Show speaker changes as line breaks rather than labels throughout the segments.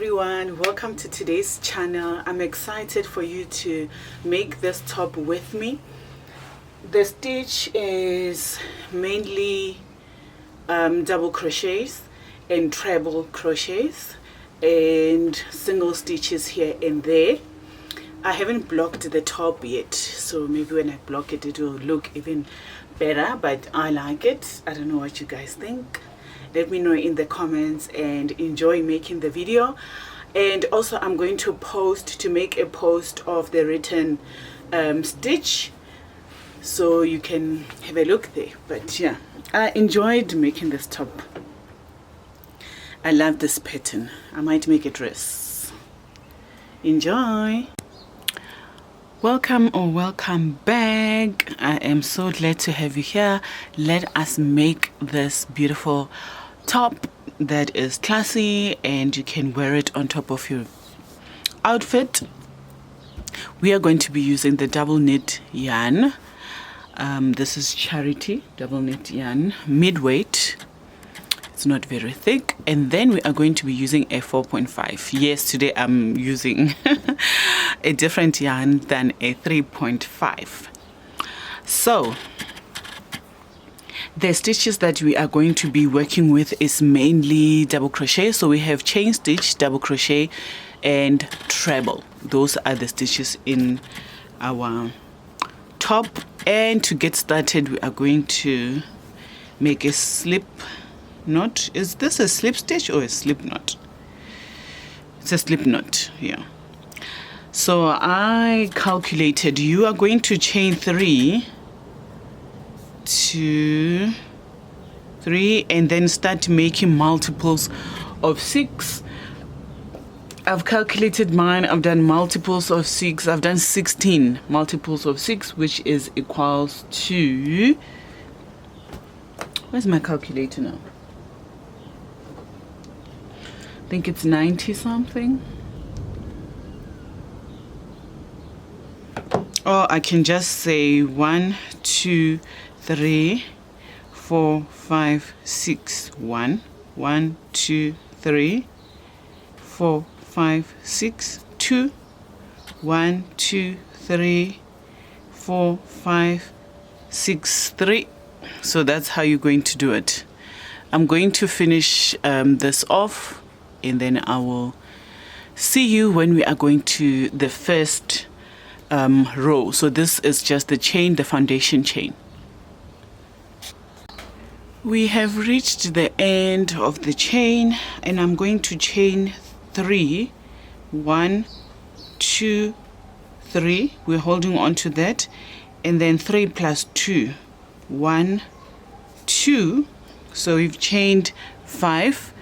Everyone, welcome to today's channel. I'm excited for you to make this top with me. The stitch is mainly double crochets and treble crochets and single stitches here and there. I haven't blocked the top yet, so maybe when I block it, it will look even better, but I like it. I don't know what you guys think. Let me know in the comments and enjoy making the video. And also I'm going to make a post of the written stitch, so you can have a look there. But yeah, I enjoyed making this top. I love this pattern. I might make a dress. Enjoy. Welcome or welcome back. I am so glad to have you here. Let us make this beautiful top that is classy and you can wear it on top of your outfit. We are going to be using the double knit yarn. This is Charity double knit yarn, mid-weight. It's not very thick. And then we are going to be using a 4.5. Yes, today I'm using a different yarn than a 3.5. So the stitches that we are going to be working with is mainly double crochet. So we have chain stitch, double crochet and treble. Those are the stitches in our top. And to get started, we are going to make a slip knot. Is this a slip stitch or a slip knot? It's a slip knot, yeah. So I calculated you are going to chain 3, 2, 3, and then start making multiples of 6. I've calculated mine. I've done multiples of 6. I've done 16 multiples of 6, which is equals to, where's my calculator now? I think it's 90 something. Or I can just say 1, 2, 3, 4, 5, 6, 1, 1, 2, 3, 4, 5, 6, 2, 1, 2, 3, 4, 5, 6, 3. So that's how you're going to do it. I'm going to finish this off, and then I will see you when we are going to the first row. So this is just the chain, the foundation chain. We have reached the end of the chain, and I'm going to chain 3. 1, 2, 3. We're holding on to that, and then 3 plus 2. 1, 2. So we've chained 5,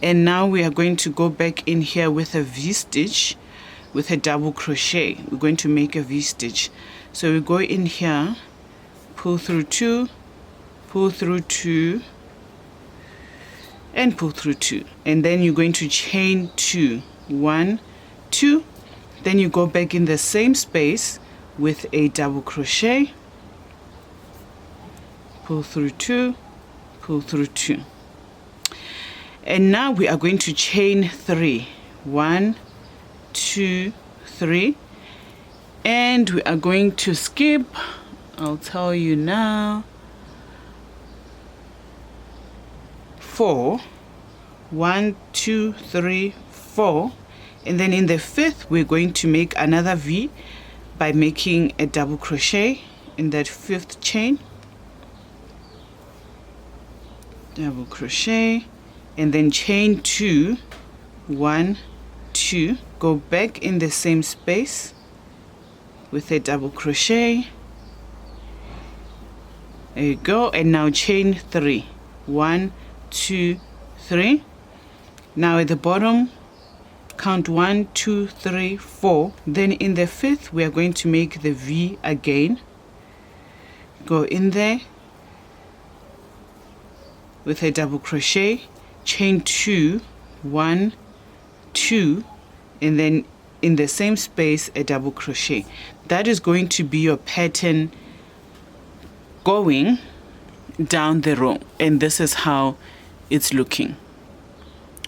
and now we are going to go back in here with a V-stitch with a double crochet. We're going to make a V-stitch. So we go in here, pull through 2, pull through 2, and pull through 2, and then you're going to chain 2. 1, 2. Then you go back in the same space with a double crochet, pull through 2, pull through 2, and now we are going to chain 3. 1, 2, 3, and we are going to skip, I'll tell you now, 4. 1, 2, 3, 4, and then in the 5th we're going to make another V by making a double crochet in that 5th chain, double crochet, and then chain 2. 1, 2, go back in the same space with a double crochet. There you go. And now chain 3. 1, 2, 3. Now at the bottom count 1, 2, 3, 4. Then in the 5th we are going to make the V again. Go in there with a double crochet, chain 2. 1, 2, and then in the same space a double crochet. That is going to be your pattern going down the row, and this is how it's looking.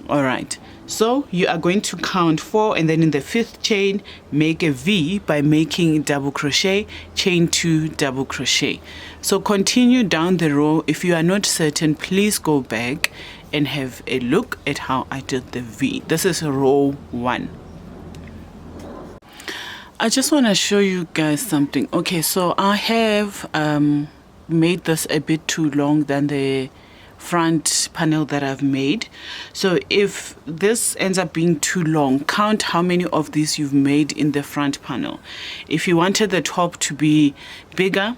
All right, So you are going to count 4, and then in the 5th chain make a V by making double crochet, chain 2, double crochet. So continue down the row. If you are not certain, please go back and have a look at how I did the V. This is row 1. I just want to show you guys something. Okay, so I have made this a bit too long than the front panel that I've made. So if this ends up being too long, count how many of these you've made in the front panel. If you wanted the top to be bigger,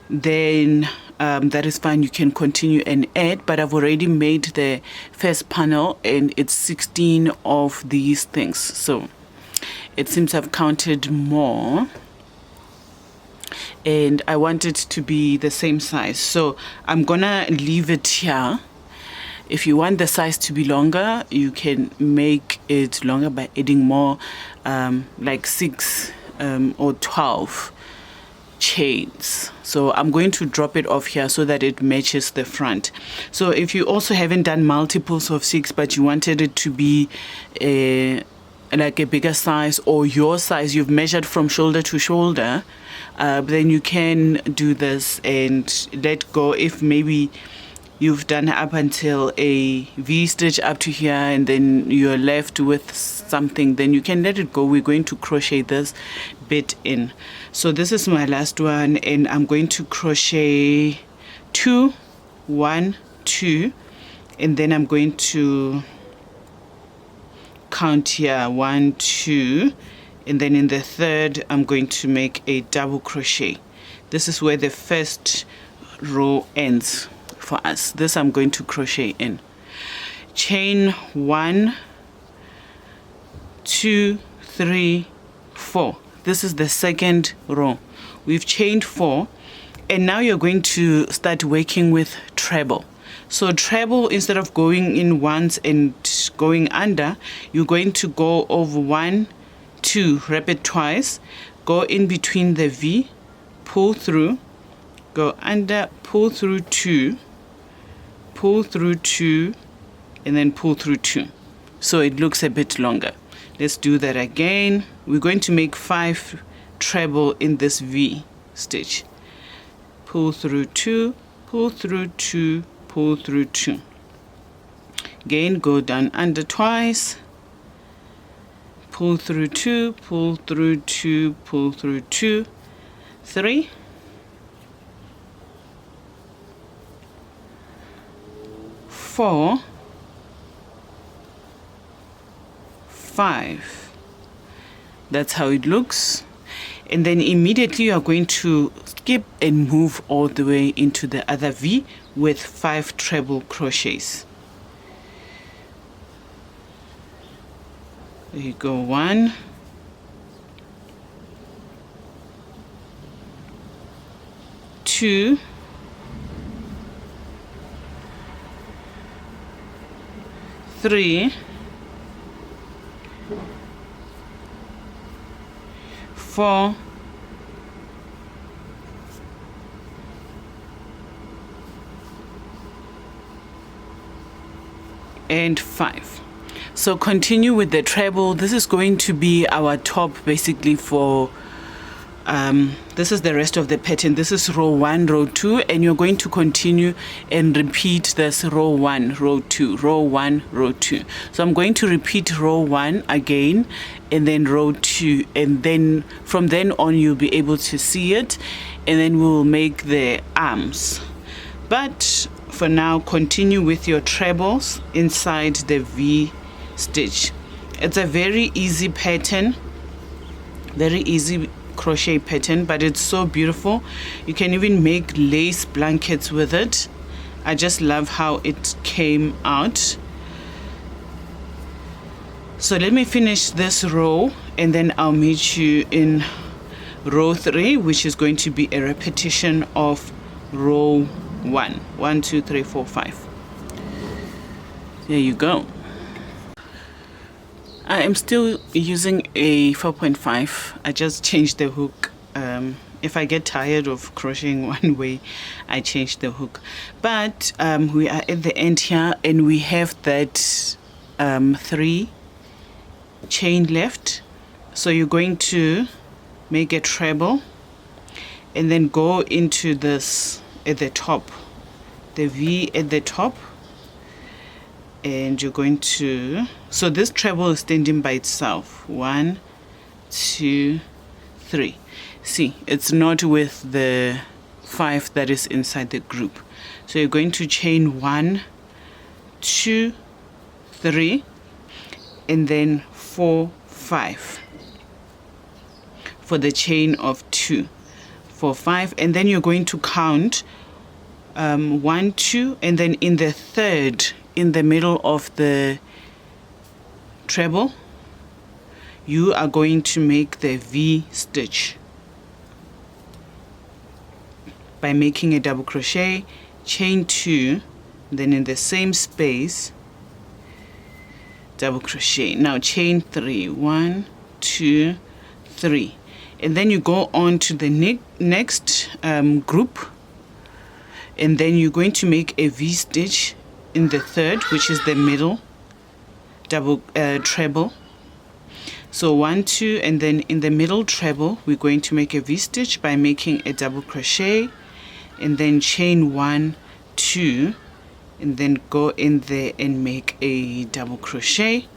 then that is fine, you can continue and add, but I've already made the first panel and it's 16 of these things, so it seems I've counted more and I want it to be the same size, so I'm gonna leave it here. If you want the size to be longer, you can make it longer by adding more, like 6 or 12 chains. So I'm going to drop it off here so that it matches the front. So if you also haven't done multiples of 6 but you wanted it to be like a bigger size, or your size, you've measured from shoulder to shoulder, then you can do this and let go. If maybe you've done up until a V stitch up to here and then you're left with something, then you can let it go. We're going to crochet this bit in. So this is my last one, and I'm going to crochet 2, 1, 2, and then I'm going to count here 1, 2, and then in the third I'm going to make a double crochet. This is where the first row ends for us. This I'm going to crochet in. Chain 1, 2, 3, 4. This is the second row. We've chained 4, and now you're going to start working with treble. So treble, instead of going in once and going under, you're going to go over 1, 2, wrap it twice, go in between the V, pull through, go under, pull through 2, pull through 2, and then pull through 2. So it looks a bit longer. Let's do that again. We're going to make 5 treble in this V stitch. Pull through 2, pull through 2, pull through 2. Again, go down under twice, pull through 2, pull through 2, pull through 2, 3, 4, 5. That's how it looks. And then immediately you are going to skip and move all the way into the other V with 5 treble crochets. There you go. 1, 2, 3, 4, 5. So continue with the treble. This is going to be our top basically for this is the rest of the pattern. This is row 1, row 2, and you're going to continue and repeat this row 1, row 2, row 1, row 2. So I'm going to repeat row 1 again, and then row 2, and then from then on you'll be able to see it, and then we'll make the arms. But for now, continue with your trebles inside the V stitch. It's a very easy pattern, very easy crochet pattern, but it's so beautiful. You can even make lace blankets with it. I just love how it came out. So let me finish this row, and then I'll meet you in row 3, which is going to be a repetition of row 1. 1, 2, 3, 4, 5. There you go. I am still using a 4.5. I just changed the hook. If I get tired of crocheting one way, I change the hook. But we are at the end here, and we have that 3 chain left. So you're going to make a treble and then go into this at the top, the V at the top, and you're going to, so this treble is standing by itself. 1, 2, 3. See, it's not with the 5 that is inside the group. So you're going to chain 1, 2, 3, and then 4, 5 for the chain of 2, 4, 5, and then you're going to count 1, 2, and then in the third, in the middle of the treble, you are going to make the V stitch by making a double crochet, chain 2, then in the same space double crochet. Now chain 3, 1, 2, 3, and then you go on to the next group, and then you're going to make a V stitch in the third, which is the middle double treble. So 1, 2, and then in the middle treble we're going to make a V stitch by making a double crochet, and then chain 1, 2, and then go in there and make a double crochet,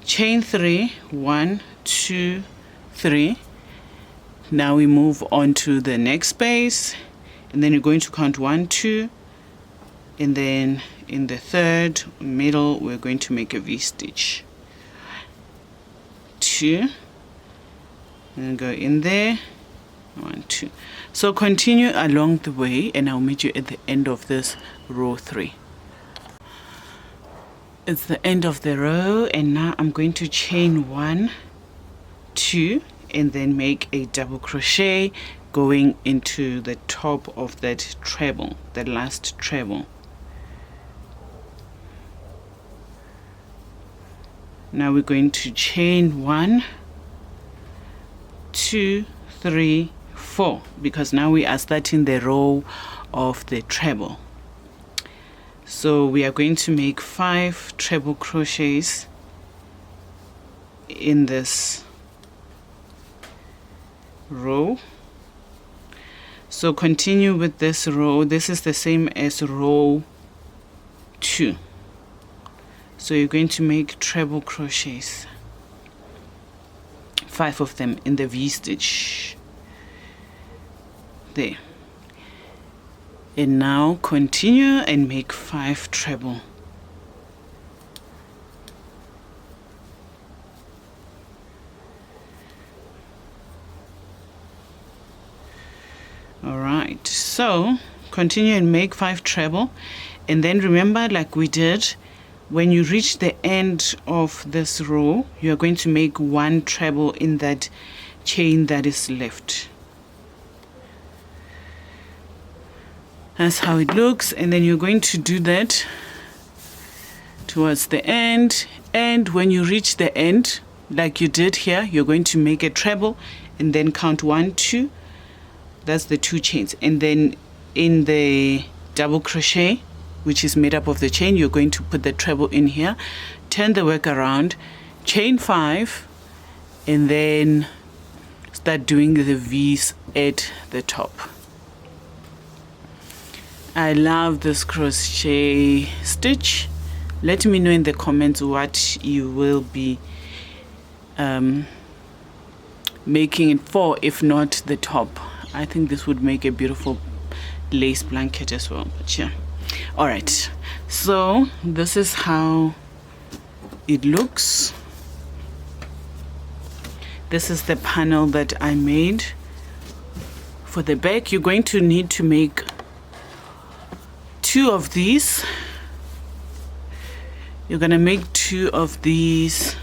chain 3, 1, 2, 3. Now we move on to the next space, and then you're going to count 1, 2, and then in the third middle we're going to make a V stitch, 2, and go in there, 1, 2. So continue along the way, and I'll meet you at the end of this row 3. It's the end of the row, and now I'm going to chain 1, 2, and then make a double crochet going into the top of that treble, the last treble. Now we're going to chain 1, 2, 3, 4, because now we are starting the row of the treble. So we are going to make 5 treble crochets in this row. So continue with this row. This is the same as row 2. So you're going to make treble crochets, 5 of them in the V stitch there. And now continue and make 5 treble. Alright, so continue and make 5 treble, and then remember, like we did, when you reach the end of this row, you are going to make 1 treble in that chain that is left. That's how it looks, and then you're going to do that towards the end, and when you reach the end, like you did here, you're going to make a treble and then count 1, 2. That's the 2 chains, and then in the double crochet, which is made up of the chain, you're going to put the treble in here, turn the work around, chain 5, and then start doing the V's at the top. I love this crochet stitch. Let me know in the comments what you will be making it for, if not the top. I think this would make a beautiful lace blanket as well, but yeah. All right, so this is how it looks. This is the panel that I made for the back. You're going to need to make 2 of these. You're gonna make 2 of these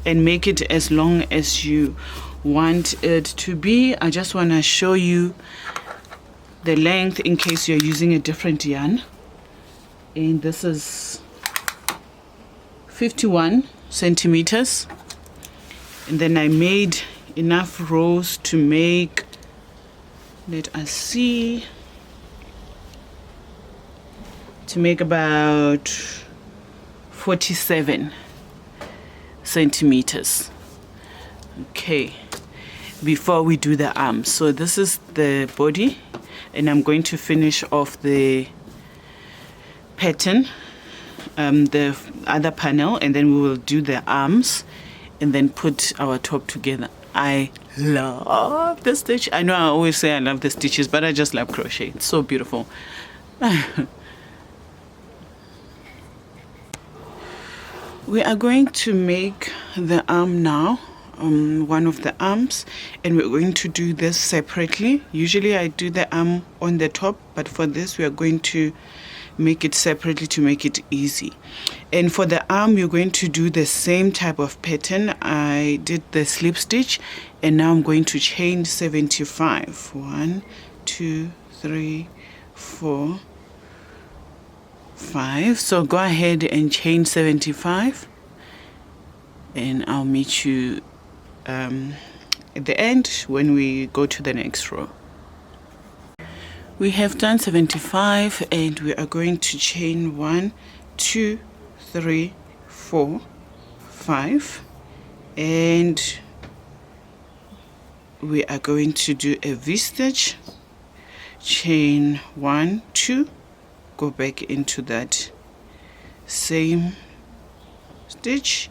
and make it as long as you want it to be. I just want to show you the length in case you're using a different yarn, and this is 51 centimeters, and then I made enough rows to make, let us see, to make about 47 centimeters. Okay, before we do the arms. So this is the body, and I'm going to finish off the pattern, the other panel, and then we will do the arms and then put our top together. I love the stitch. I know I always say I love the stitches, but I just love crochet. It's so beautiful. We are going to make the arm now, one of the arms, and we're going to do this separately. Usually I do the arm on the top, but for this we are going to make it separately to make it easy. And for the arm, you're going to do the same type of pattern. I did the slip stitch, and now I'm going to chain 75. 1, 2, 3, 4, 5. So go ahead and chain 75, and I'll meet you at the end when we go to the next row. We have done 75, and we are going to chain 1, 2, 3, 4, 5, and we are going to do a V-stitch, chain 1, 2, go back into that same stitch,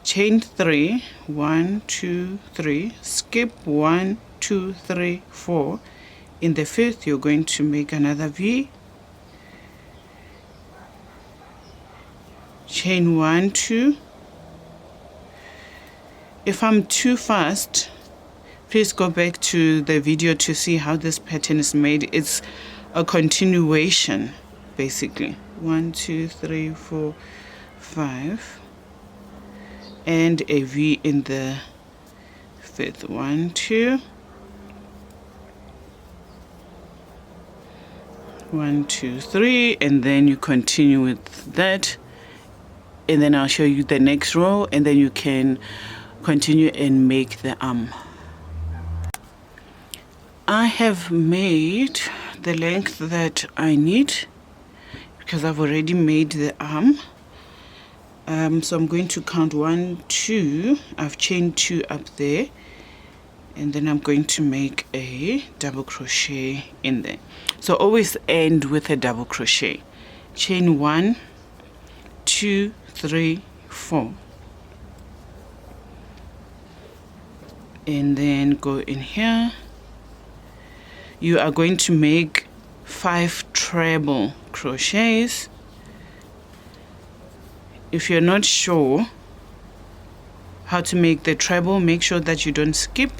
chain 3, 1, 2, 3, skip 1, 2, 3, 4. In the fifth, you're going to make another V, chain 1, 2. If I'm too fast, please go back to the video to see how this pattern is made. It's a continuation, basically. 1, 2, 3, 4, 5, and a V in the fifth. 1, 2. 1, 2, 3, and then you continue with that, and then I'll show you the next row, and then you can continue and make the arm. I have made the length that I need because I've already made the arm. So I'm going to count 1, 2. I've chained 2 up there, and then I'm going to make a double crochet in there. So always end with a double crochet. Chain 1, 2, 3, 4, and then go in here. You are going to make 5 treble crochets. If you're not sure how to make the treble, make sure that you don't skip.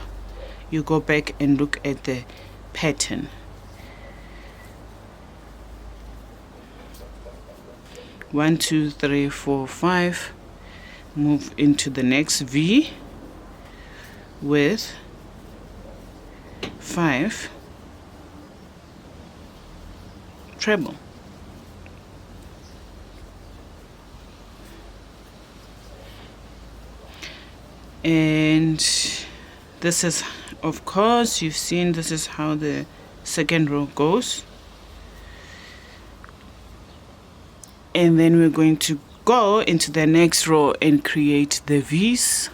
You go back and look at the pattern. 1, 2, 3, 4, 5. Move into the next V with 5 treble. And this is, of course, you've seen this is how the second row goes. And then we're going to go into the next row and create the V's.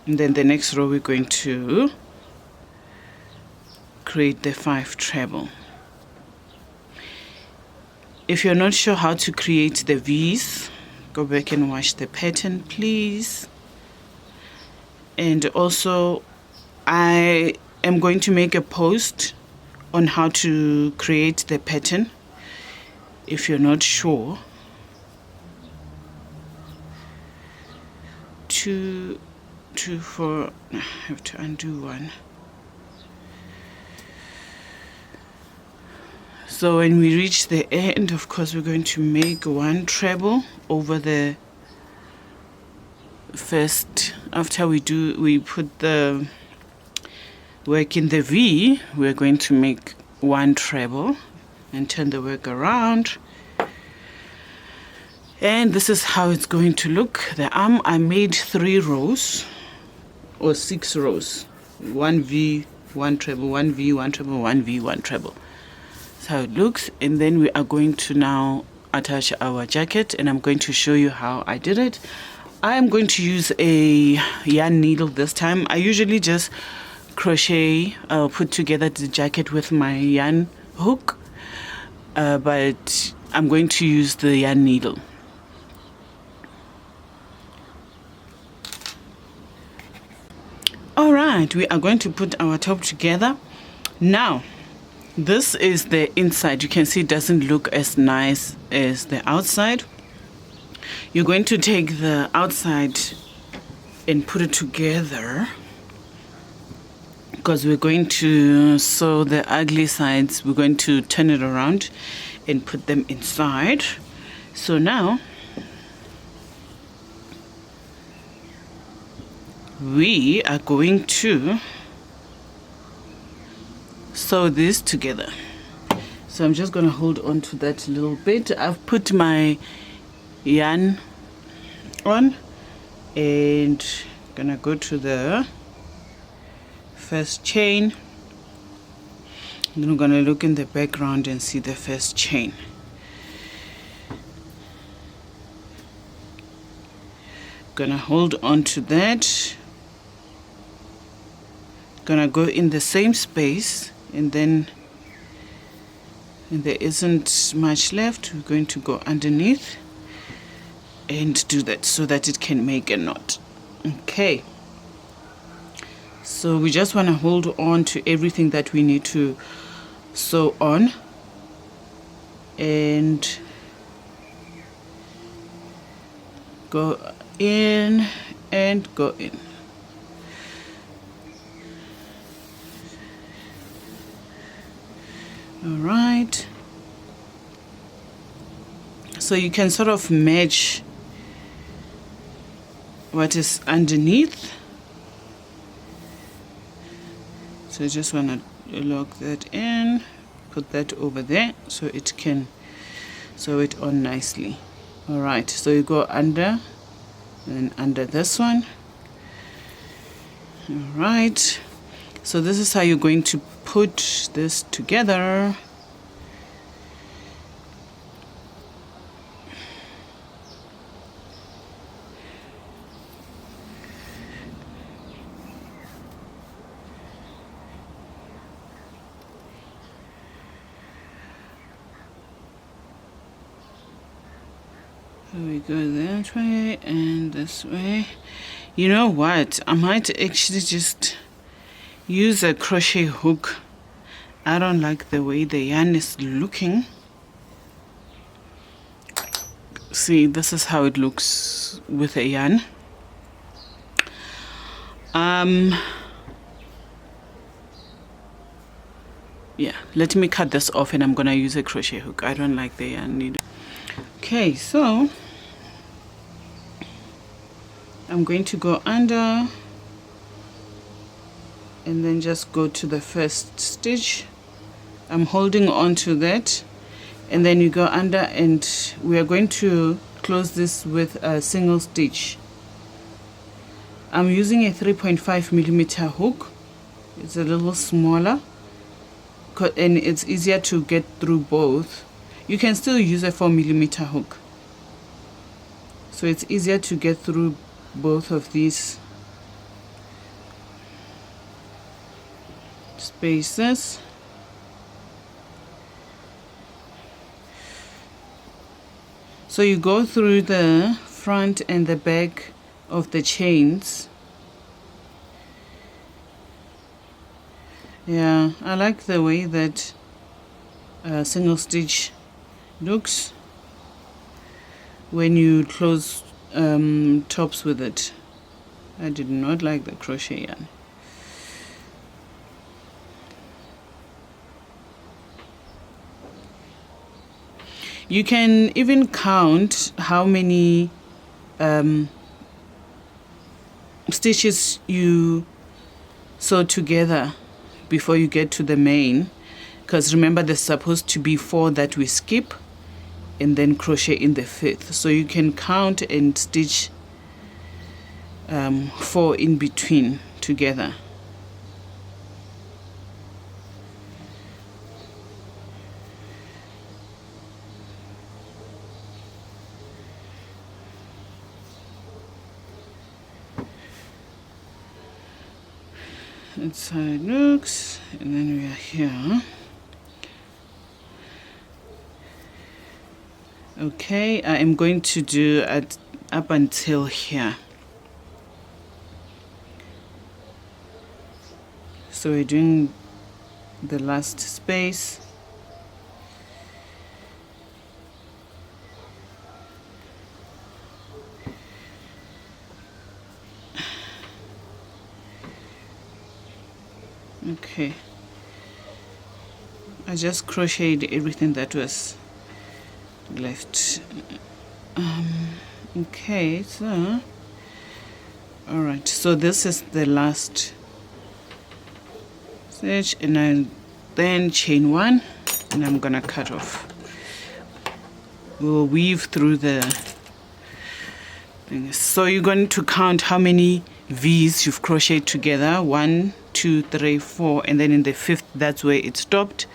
And then the next row we're going to create the 5 treble. If you're not sure how to create the V's, go back and watch the pattern, please. And also, I am going to make a post on how to create the pattern if you're not sure. 2, 2, 4, I have to undo 1. So when we reach the end, of course, we're going to make 1 treble over the first. After we put the work in the V, we're going to make 1 treble and turn the work around. And this is how it's going to look. The arm, I made 3 rows or 6 rows. 1 V, 1 treble, 1 V, 1 treble, 1 V, 1 treble. That's how it looks. And then we are going to now attach our jacket, and I'm going to show you how I did it. I am going to use a yarn needle this time. I usually just crochet, put together the jacket with my yarn hook, but I'm going to use the yarn needle. All right, we are going to put our top together. Now, this is the inside. You can see it doesn't look as nice as the outside. You're going to take the outside and put it together, because we're going to sew the ugly sides. We're going to turn it around and put them inside. So now we are going to sew this together. So I'm just going to hold on to that a little bit. I've put my yarn on and gonna go to the first chain. Then I'm gonna look in the background and see the first chain. Gonna hold on to that. Gonna go in the same space, and then there isn't much left. We're going to go underneath and do that so that it can make a knot. Okay, so we just want to hold on to everything that we need to sew on, and go in and go in. All right, so you can sort of match what is underneath. So I just want to lock that in, put that over there so it can sew it on nicely. All right, so you go under and under this one. All right, so this is how you're going to put this together. So we go that way and this way. You know what? I might actually just use a crochet hook. I don't like the way the yarn is looking. See, this is how it looks with a yarn. Yeah, let me cut this off, and I'm gonna use a crochet hook. I don't like the yarn needle. Okay, so I'm going to go under and then just go to the first stitch. I'm holding on to that, and then you go under, and we are going to close this with a single stitch. I'm using a 3.5 millimeter hook. It's a little smaller and it's easier to get through both. You can still use a 4 millimeter hook, so it's easier to get through both of these spaces. So you go through the front and the back of the chains. Yeah, I like the way that single stitch looks when you close tops with it. I did not like the crochet yarn. You can even count how many stitches you sew together before you get to the main, because remember there's supposed to be 4 that we skip and then crochet in the 5th. So you can count and stitch 4 in between together. That's how it looks. And then we are here. Okay, I am going to do it up until here. So we're doing the last space. Okay, I just crocheted everything that was left. Okay, so all right, so this is the last stitch, and I then chain one, and I'm gonna cut off. We'll weave through the thing. So you're going to count how many V's you've crocheted together. 1, 2, 3, 4, and then in the 5th, that's where it stopped.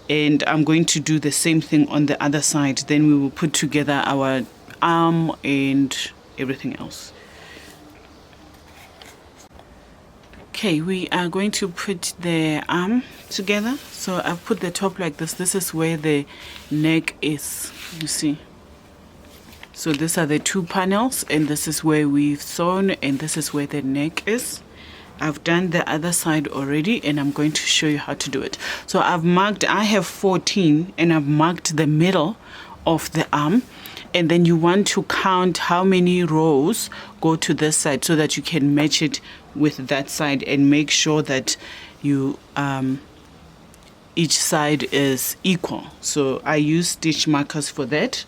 And I'm going to do the same thing on the other side. Then we will put together our arm and everything else. Okay, we are going to put the arm together. So I've put the top like this. This is where the neck is, you see. So these are the 2 panels, and this is where we've sewn, and this is where the neck is. I've done the other side already, and I'm going to show you how to do it. So I've marked, I have 14, and I've marked the middle of the arm. And then you want to count how many rows go to this side so that you can match it with that side, and make sure that you each side is equal. So I use stitch markers for that.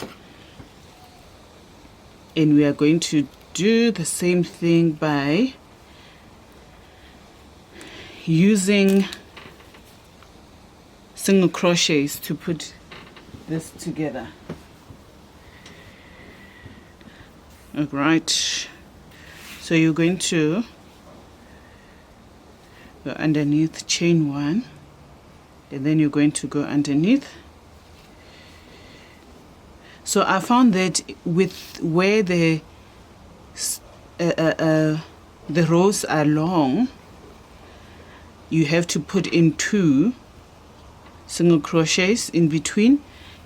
And we are going to do the same thing by using single crochets to put this together. All right, so you're going to go underneath, chain 1, and then you're going to go underneath. So I found that with where the rows are long, you have to put in 2 single crochets in between,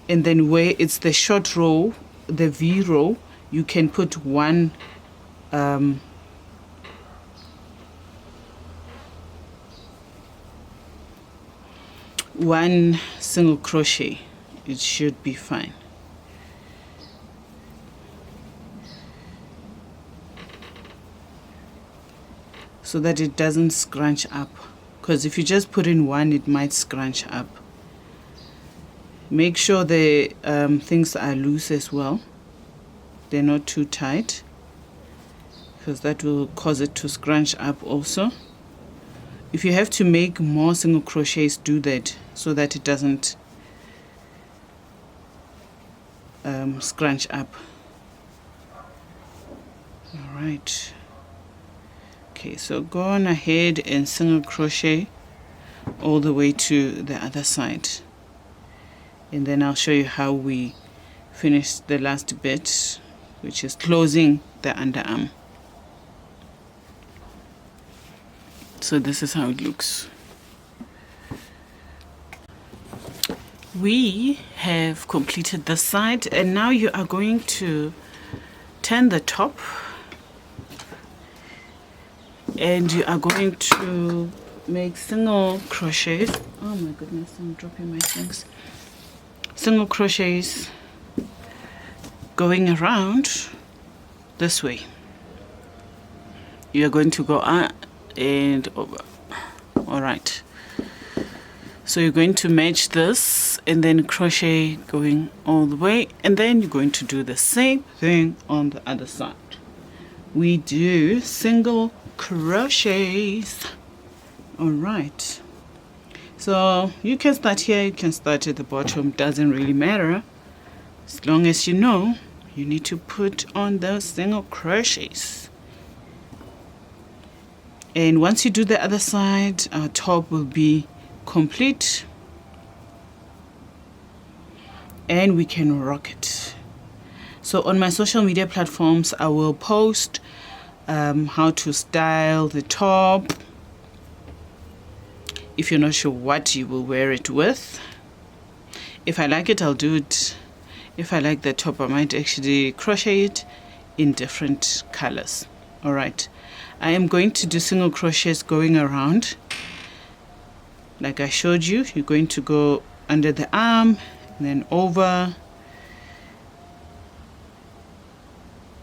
and then where it's the short row, the V row, you can put one single crochet. It should be fine. So that it doesn't scrunch up, because if you just put in 1, it might scrunch up. Make sure the things are loose as well. They're not too tight, because that will cause it to scrunch up also. If you have to make more single crochets, do that so that it doesn't scrunch up. All right. Okay, so go on ahead and single crochet all the way to the other side, and then I'll show you how we finish the last bit, which is closing the underarm. So this is how it looks. We have completed this side, and now you are going to turn the top, and you are going to make single crochets. Oh my goodness, I'm dropping my things. Single crochets going around this way. You are going to go and over. All right, so you're going to match this and then crochet going all the way, and then you're going to do the same thing on the other side. We do single crochets. All right, so you can start here, you can start at the bottom, doesn't really matter, as long as you know you need to put on the single crochets. And once you do the other side, our top will be complete, and we can rock it. So on my social media platforms, I will post how to style the top if you're not sure what you will wear it with. If I like it, I'll do it. If I like the top, I might actually crochet it in different colors. All right, I am going to do single crochets going around. Like I showed you, you're going to go under the arm, and then over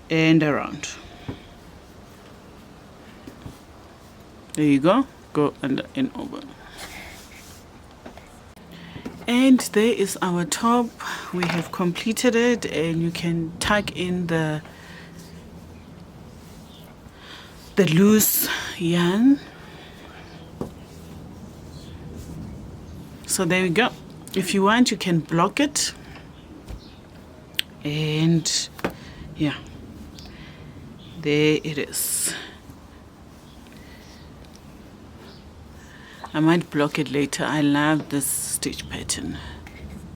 and around. There you go. Go under and over. And there is our top. We have completed it, and you can tuck in the loose yarn. So there we go. If you want, you can block it, and yeah, there it is. I might block it later. I love this stitch pattern.